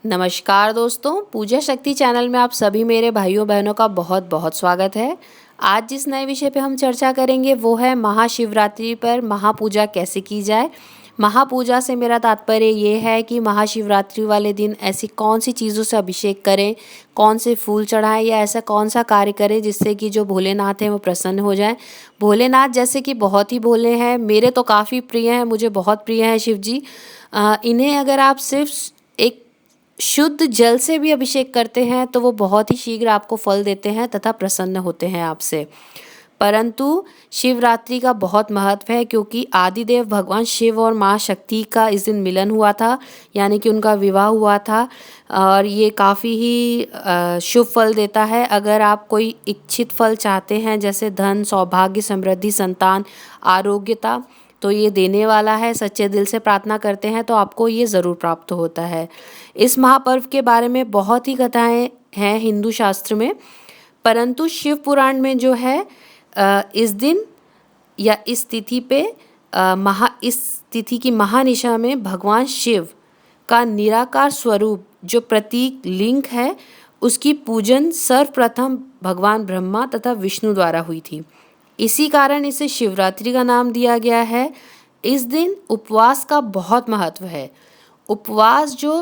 नमस्कार दोस्तों, पूजा शक्ति चैनल में आप सभी मेरे भाइयों बहनों का बहुत बहुत स्वागत है। आज जिस नए विषय पे हम चर्चा करेंगे वो है महाशिवरात्रि पर महापूजा कैसे की जाए। महापूजा से मेरा तात्पर्य ये है कि महाशिवरात्रि वाले दिन ऐसी कौन सी चीज़ों से अभिषेक करें, कौन से फूल चढ़ाएं या ऐसा कौन सा कार्य करें जिससे कि जो भोलेनाथ हैं वो प्रसन्न हो जाएं। भोलेनाथ जैसे कि बहुत ही भोले हैं, मेरे तो काफ़ी प्रिय हैं, मुझे बहुत प्रिय हैं शिव जी। इन्हें अगर आप सिर्फ एक शुद्ध जल से भी अभिषेक करते हैं तो वो बहुत ही शीघ्र आपको फल देते हैं तथा प्रसन्न होते हैं आपसे। परंतु शिवरात्रि का बहुत महत्व है क्योंकि आदिदेव भगवान शिव और माँ शक्ति का इस दिन मिलन हुआ था, यानी कि उनका विवाह हुआ था। और ये काफ़ी ही शुभ फल देता है। अगर आप कोई इच्छित फल चाहते हैं जैसे धन, सौभाग्य, समृद्धि, संतान, आरोग्यता, तो ये देने वाला है। सच्चे दिल से प्रार्थना करते हैं तो आपको ये ज़रूर प्राप्त होता है। इस महापर्व के बारे में बहुत ही कथाएं हैं हिंदू शास्त्र में, परंतु शिव पुराण में जो है इस दिन या इस तिथि पे इस तिथि की महानिशा में भगवान शिव का निराकार स्वरूप जो प्रतीक लिंग है उसकी पूजन सर्वप्रथम भगवान ब्रह्मा तथा विष्णु द्वारा हुई थी। इसी कारण इसे शिवरात्रि का नाम दिया गया है। इस दिन उपवास का बहुत महत्व है। उपवास जो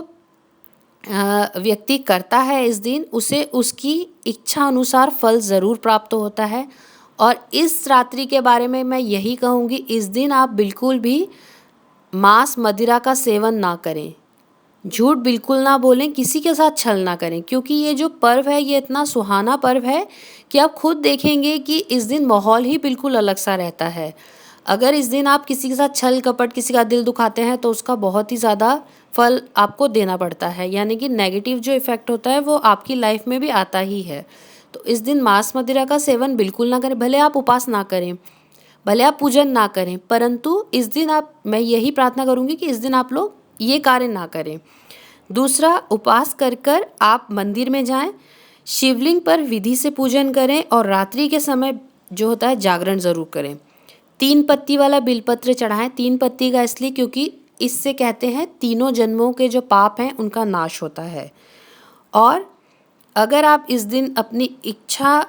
व्यक्ति करता है इस दिन उसे उसकी इच्छा अनुसार फल ज़रूर प्राप्त होता है। और इस रात्रि के बारे में मैं यही कहूँगी, इस दिन आप बिल्कुल भी मांस मदिरा का सेवन ना करें, झूठ बिल्कुल ना बोलें, किसी के साथ छल ना करें, क्योंकि ये जो पर्व है ये इतना सुहाना पर्व है कि आप खुद देखेंगे कि इस दिन माहौल ही बिल्कुल अलग सा रहता है। अगर इस दिन आप किसी के साथ छल कपट, किसी का दिल दुखाते हैं तो उसका बहुत ही ज़्यादा फल आपको देना पड़ता है, यानी कि नेगेटिव जो इफ़ेक्ट होता है वो आपकी लाइफ में भी आता ही है। तो इस दिन मांस मदिरा का सेवन बिल्कुल ना करें। भले आप उपास ना करें, भले आप पूजन ना करें, परंतु इस दिन मैं यही प्रार्थना करूँगी कि इस दिन आप लोग ये कार्य ना करें। दूसरा, उपवास कर आप मंदिर में जाएं, शिवलिंग पर विधि से पूजन करें और रात्रि के समय जो होता है जागरण ज़रूर करें। 3 पत्ती वाला बिलपत्र चढ़ाएं। 3 पत्ती का इसलिए क्योंकि इससे कहते हैं तीनों जन्मों के जो पाप हैं उनका नाश होता है। और अगर आप इस दिन अपनी इच्छा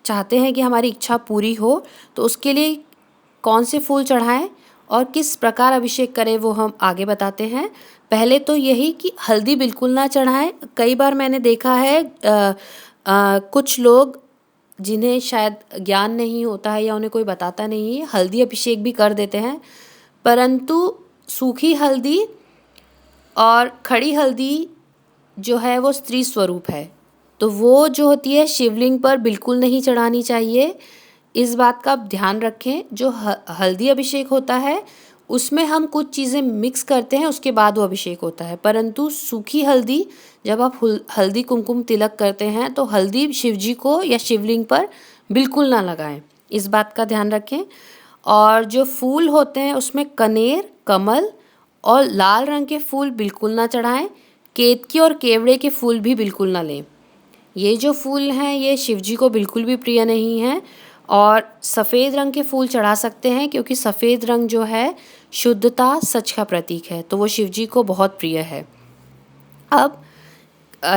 चाहते हैं कि हमारी इच्छा पूरी हो तो उसके लिए कौन से फूल चढ़ाएं और किस प्रकार अभिषेक करें वो हम आगे बताते हैं। पहले तो यही कि हल्दी बिल्कुल ना चढ़ाएं। कई बार मैंने देखा है कुछ लोग जिन्हें शायद ज्ञान नहीं होता है या उन्हें कोई बताता नहीं है, हल्दी अभिषेक भी कर देते हैं, परंतु सूखी हल्दी और खड़ी हल्दी जो है वो स्त्री स्वरूप है, तो वो जो होती है शिवलिंग पर बिल्कुल नहीं चढ़ानी चाहिए। इस बात का आप ध्यान रखें। जो हल्दी अभिषेक होता है उसमें हम कुछ चीज़ें मिक्स करते हैं, उसके बाद वो अभिषेक होता है, परंतु सूखी हल्दी जब आप हल्दी कुमकुम तिलक करते हैं तो हल्दी शिवजी को या शिवलिंग पर बिल्कुल ना लगाएं। इस बात का ध्यान रखें। और जो फूल होते हैं उसमें कनेर, कमल और लाल रंग के फूल बिल्कुल ना चढ़ाएं। केतकी और केवड़े के फूल भी बिल्कुल ना लें। ये जो फूल हैं ये शिवजी को बिल्कुल भी प्रिय नहीं हैं। और सफ़ेद रंग के फूल चढ़ा सकते हैं क्योंकि सफ़ेद रंग जो है शुद्धता, सच का प्रतीक है, तो वो शिवजी को बहुत प्रिय है। अब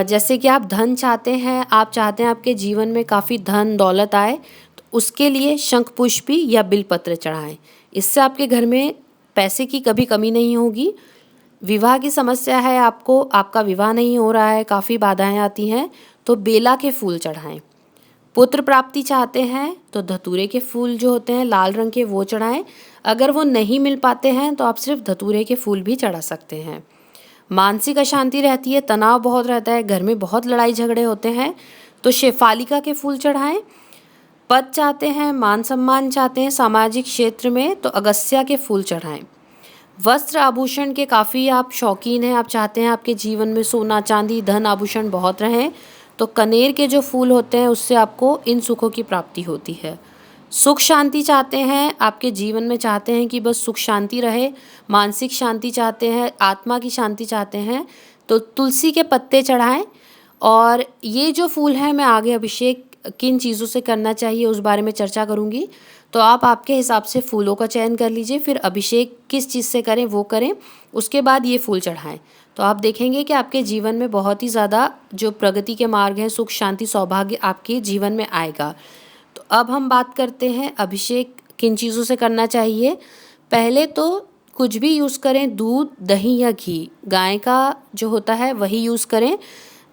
जैसे कि आप धन चाहते हैं, आप चाहते हैं आपके जीवन में काफ़ी धन दौलत आए, तो उसके लिए शंख पुष्पी या बिलपत्र चढ़ाएं। इससे आपके घर में पैसे की कभी कमी नहीं होगी। विवाह की समस्या है, आपको आपका विवाह नहीं हो रहा है, काफ़ी बाधाएं आती हैं, तो बेला के फूल चढ़ाएं। पुत्र प्राप्ति चाहते हैं तो धतूरे के फूल जो होते हैं लाल रंग के वो चढ़ाएं। अगर वो नहीं मिल पाते हैं तो आप सिर्फ धतूरे के फूल भी चढ़ा सकते हैं। मानसिक अशांति रहती है, तनाव बहुत रहता है, घर में बहुत लड़ाई झगड़े होते हैं, तो शेफालिका के फूल चढ़ाएं। पद चाहते हैं, मान सम्मान चाहते हैं सामाजिक क्षेत्र में, तो अगस्या के फूल चढ़ाएं। वस्त्र आभूषण के काफ़ी आप शौकीन हैं, आप चाहते हैं आपके जीवन में सोना चांदी धन आभूषण बहुत रहें, तो कनेर के जो फूल होते हैं उससे आपको इन सुखों की प्राप्ति होती है। सुख शांति चाहते हैं, आपके जीवन में चाहते हैं कि बस सुख शांति रहे, मानसिक शांति चाहते हैं, आत्मा की शांति चाहते हैं, तो तुलसी के पत्ते चढ़ाएं। और ये जो फूल हैं मैं आगे अभिषेक किन चीज़ों से करना चाहिए उस बारे में चर्चा करूँगी, तो आप आपके हिसाब से फूलों का चयन कर लीजिए, फिर अभिषेक किस चीज़ से करें वो करें, उसके बाद ये फूल चढ़ाएं। तो आप देखेंगे कि आपके जीवन में बहुत ही ज़्यादा जो प्रगति के मार्ग हैं, सुख शांति सौभाग्य आपके जीवन में आएगा। तो अब हम बात करते हैं अभिषेक किन चीज़ों से करना चाहिए। पहले तो कुछ भी यूज़ करें, दूध, दही या घी, गाय का जो होता है वही यूज़ करें।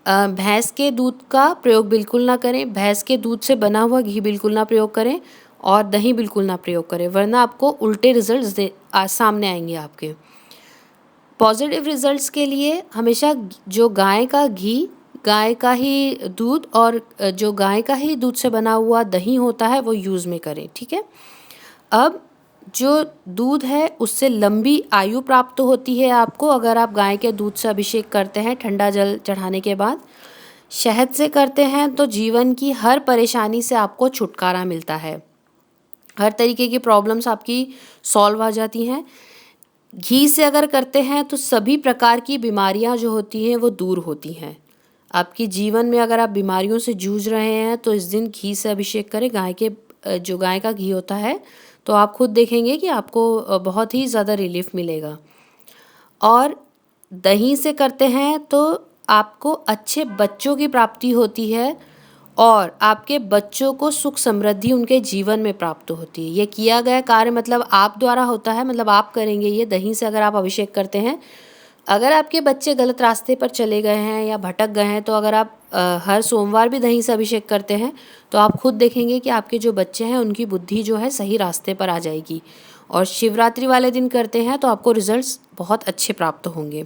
भैंस के दूध का प्रयोग बिल्कुल ना करें, भैंस के दूध से बना हुआ घी बिल्कुल ना प्रयोग करें और दही बिल्कुल ना प्रयोग करें, वरना आपको उल्टे रिजल्ट्स सामने आएंगे आपके। पॉजिटिव रिजल्ट्स के लिए हमेशा जो गाय का घी, गाय का ही दूध और जो गाय का ही दूध से बना हुआ दही होता है वो यूज़ में करें, ठीक है। अब जो दूध है उससे लंबी आयु प्राप्त होती है आपको अगर आप गाय के दूध से अभिषेक करते हैं ठंडा जल चढ़ाने के बाद। शहद से करते हैं तो जीवन की हर परेशानी से आपको छुटकारा मिलता है, हर तरीके की प्रॉब्लम्स आपकी सॉल्व आ जाती हैं। घी से अगर करते हैं तो सभी प्रकार की बीमारियां जो होती हैं वो दूर होती हैं। आपके जीवन में अगर आप बीमारियों से जूझ रहे हैं तो इस दिन घी से अभिषेक करें, जो गाय का घी होता है, तो आप खुद देखेंगे कि आपको बहुत ही ज़्यादा रिलीफ मिलेगा। और दही से करते हैं तो आपको अच्छे बच्चों की प्राप्ति होती है और आपके बच्चों को सुख समृद्धि उनके जीवन में प्राप्त होती है। ये किया गया कार्य मतलब आप द्वारा होता है, मतलब आप करेंगे ये दही से अगर आप अभिषेक करते हैं। अगर आपके बच्चे गलत रास्ते पर चले गए हैं या भटक गए हैं तो अगर आप हर सोमवार भी दही से अभिषेक करते हैं तो आप खुद देखेंगे कि आपके जो बच्चे हैं उनकी बुद्धि जो है सही रास्ते पर आ जाएगी। और शिवरात्रि वाले दिन करते हैं तो आपको रिजल्ट्स बहुत अच्छे प्राप्त होंगे।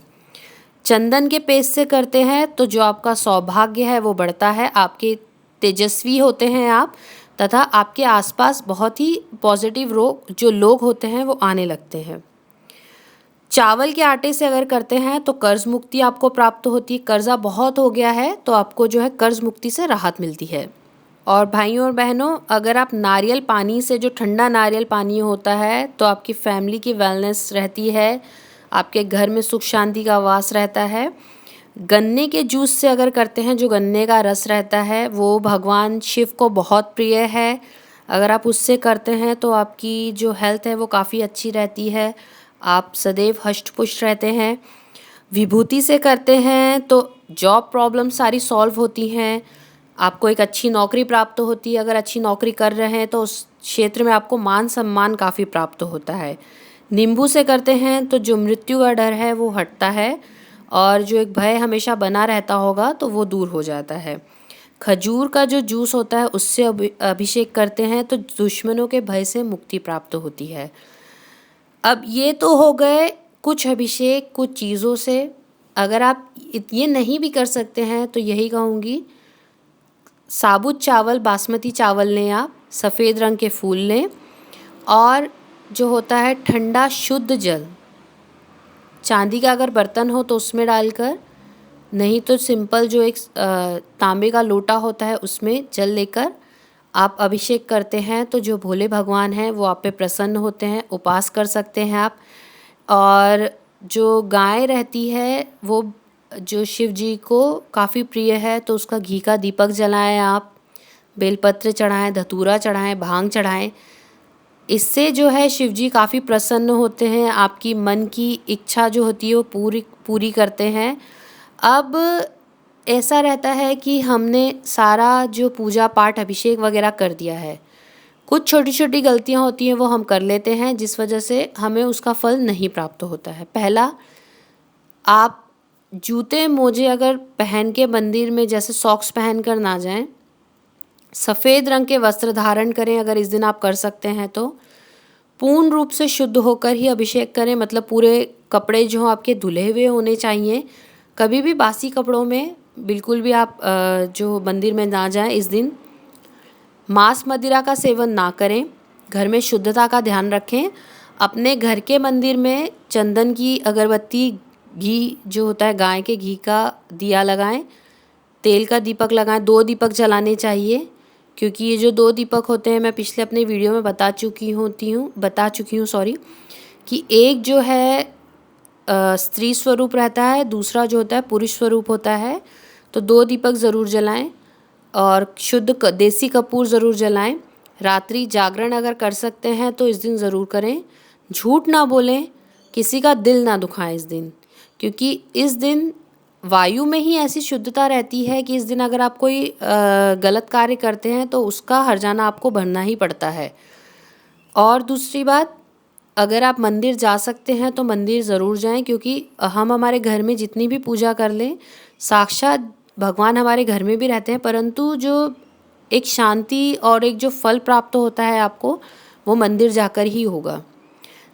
चंदन के पेस्ट से करते हैं तो जो आपका सौभाग्य है वो बढ़ता है, आपके तेजस्वी होते हैं आप, तथा आपके आसपास बहुत ही पॉजिटिव लोग होते हैं वो आने लगते हैं। चावल के आटे से अगर करते हैं तो कर्ज मुक्ति आपको प्राप्त होती है। कर्जा बहुत हो गया है तो आपको जो है कर्ज मुक्ति से राहत मिलती है। और भाइयों और बहनों, अगर आप नारियल पानी से, जो ठंडा नारियल पानी होता है, तो आपकी फैमिली की वेलनेस रहती है, आपके घर में सुख शांति का वास रहता है। गन्ने के जूस से अगर करते हैं, जो गन्ने का रस रहता है वो भगवान शिव को बहुत प्रिय है। अगर आप उससे करते हैं तो आपकी जो हेल्थ है वो काफ़ी अच्छी रहती है, आप सदैव हष्ट पुष्ट रहते हैं। विभूति से करते हैं तो जॉब प्रॉब्लम सारी सॉल्व होती हैं, आपको एक अच्छी नौकरी प्राप्त होती है। अगर अच्छी नौकरी कर रहे हैं तो उस क्षेत्र में आपको मान सम्मान काफ़ी प्राप्त होता है। नींबू से करते हैं तो जो मृत्यु का डर है वो हटता है और जो एक भय हमेशा बना रहता होगा तो वो दूर हो जाता है। खजूर का जो जूस होता है उससे अभिषेक करते हैं तो दुश्मनों के भय से मुक्ति प्राप्त होती है। अब ये तो हो गए कुछ अभिषेक कुछ चीज़ों से। अगर आप ये नहीं भी कर सकते हैं तो यही कहूँगी, साबुत चावल, बासमती चावल लें, आप सफ़ेद रंग के फूल लें और जो होता है ठंडा शुद्ध जल, चांदी का अगर बर्तन हो तो उसमें डालकर, नहीं तो सिंपल जो एक तांबे का लोटा होता है उसमें जल लेकर आप अभिषेक करते हैं तो जो भोले भगवान हैं वो आप पे प्रसन्न होते हैं। उपास कर सकते हैं आप। और जो गाय रहती है वो जो शिव जी को काफ़ी प्रिय है तो उसका घी का दीपक जलाएं, आप बेलपत्र चढ़ाएं, धतूरा चढ़ाएं, भांग चढ़ाएं। इससे जो है शिव जी काफ़ी प्रसन्न होते हैं, आपकी मन की इच्छा जो होती है वो पूरी करते हैं। अब ऐसा रहता है कि हमने सारा जो पूजा पाठ अभिषेक वगैरह कर दिया है, कुछ छोटी छोटी गलतियां होती हैं वो हम कर लेते हैं जिस वजह से हमें उसका फल नहीं प्राप्त होता है। पहला, आप जूते मोजे अगर पहन के मंदिर में जैसे सॉक्स पहन कर ना जाएं, सफ़ेद रंग के वस्त्र धारण करें। अगर इस दिन आप कर सकते हैं तो पूर्ण रूप से शुद्ध होकर ही अभिषेक करें, मतलब पूरे कपड़े जो आपके धुले हुए होने चाहिए। कभी भी बासी कपड़ों में बिल्कुल भी आप जो मंदिर में ना जाएं इस दिन। मांस मदिरा का सेवन ना करें, घर में शुद्धता का ध्यान रखें। अपने घर के मंदिर में चंदन की अगरबत्ती, घी जो होता है गाय के घी का दिया लगाएं, तेल का दीपक लगाएं। 2 दीपक जलाने चाहिए, क्योंकि ये जो 2 दीपक होते हैं मैं पिछले अपने वीडियो में बता चुकी हूँ कि एक जो है स्त्री स्वरूप रहता है, दूसरा जो होता है पुरुष स्वरूप होता है। तो 2 दीपक ज़रूर जलाएं और शुद्ध देसी कपूर ज़रूर जलाएं। रात्रि जागरण अगर कर सकते हैं तो इस दिन ज़रूर करें। झूठ ना बोलें, किसी का दिल ना दुखाएं इस दिन, क्योंकि इस दिन वायु में ही ऐसी शुद्धता रहती है कि इस दिन अगर आप कोई गलत कार्य करते हैं तो उसका हर्जाना आपको भरना ही पड़ता है। और दूसरी बात, अगर आप मंदिर जा सकते हैं तो मंदिर ज़रूर जाएं, क्योंकि हम हमारे घर में जितनी भी पूजा कर लें, साक्षात भगवान हमारे घर में भी रहते हैं, परंतु जो एक शांति और एक जो फल प्राप्त होता है आपको, वो मंदिर जाकर ही होगा।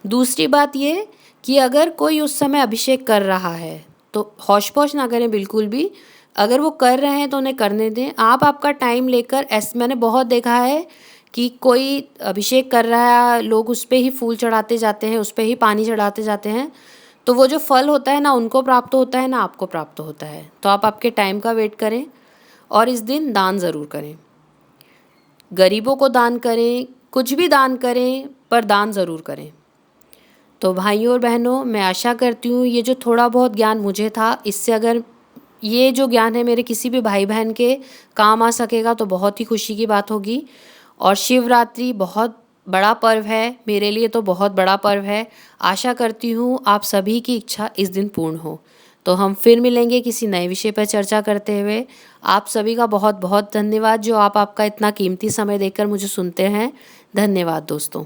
दूसरी बात ये कि अगर कोई उस समय अभिषेक कर रहा है तो हौश-पौश ना करें बिल्कुल भी। अगर वो कर रहे हैं तो उन्हें करने दें। आप आपका टाइम लेकर, मैंने बहुत देखा है कि कोई अभिषेक कर रहा है, लोग उस पे ही फूल चढ़ाते जाते हैं, उस पे ही पानी चढ़ाते जाते हैं, तो वो जो फल होता है ना उनको प्राप्त होता है ना आपको प्राप्त होता है। तो आप आपके टाइम का वेट करें और इस दिन दान ज़रूर करें। गरीबों को दान करें, कुछ भी दान करें, पर दान ज़रूर करें। तो भाइयों और बहनों, मैं आशा करती हूँ ये जो थोड़ा बहुत ज्ञान मुझे था, इससे अगर ये जो ज्ञान है मेरे किसी भी भाई बहन के काम आ सकेगा तो बहुत ही खुशी की बात होगी। और शिवरात्रि बहुत बड़ा पर्व है, मेरे लिए तो बहुत बड़ा पर्व है। आशा करती हूँ आप सभी की इच्छा इस दिन पूर्ण हो। तो हम फिर मिलेंगे किसी नए विषय पर चर्चा करते हुए। आप सभी का बहुत बहुत धन्यवाद जो आप आपका इतना कीमती समय देकर मुझे सुनते हैं। धन्यवाद दोस्तों।